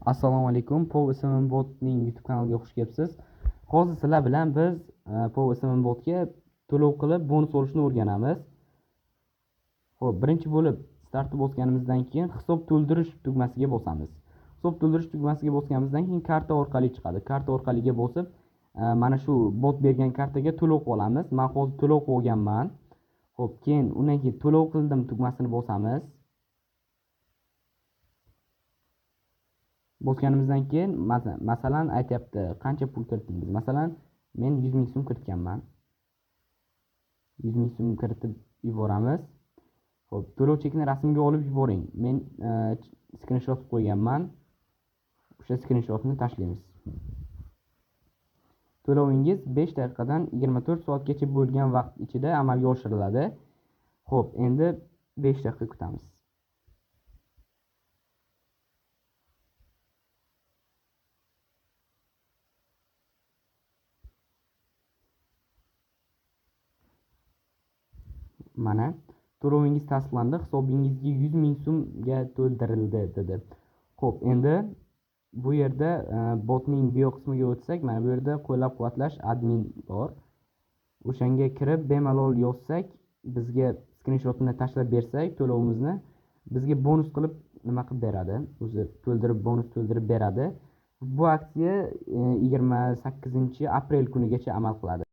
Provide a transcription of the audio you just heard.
Assalomu alaykum. POW botning YouTube kanaliga xush kelibsiz. Hozir sizlar bilan biz POW botga to'lov qilib bonus olishni o'rganamiz. Xo'p, birinchi bo'lib startni bosganimizdan keyin hisob to'ldirish tugmasiga bosamiz. Hisob to'ldirish tugmasiga bosganimizdan keyin karta orqali chiqadi. Karta orqaliga bosib, mana shu bot bergan kartaga to'lov qilamiz. Men hozir to'lov qilganman. Xo'p, keyin undan keyin to'lov qildim tugmasini bosamiz. Bosganimizdan keyin masalan aytyapti qancha pul kiritdingiz. Masalan men 100 ming so'm kiritganman. 100 ming so'm kiritib yuboramiz. Xo'p, to'lov chekini rasmga olib yuboring. Men screenshot qo'yganman. O'sha screenshotni tashlaymiz. To'lovingiz 5 daqiqadan 24 soatgacha bo'lgan vaqt ichida amalga oshiriladi. Xo'p, endi 5 daqiqa kutamiz. Mana to'lovingiz tasdiqlandi, hisobingizga 100 ming so'mga to'ldirildi dedi. Xo'p, endi bu yerda botning bio qismiga o'tsak, mana bu yerda qo'llab-quvvatlash admin bor. O'shanga kirib bemalol yozsak, bizga screenshotini tashlab bersak, to'lovimizni bizga bonus qilib nima qilib beradi? O'zi to'ldirib bonus to'ldirib beradi. Bu aksiya 28 aprel kunigacha amal qiladi.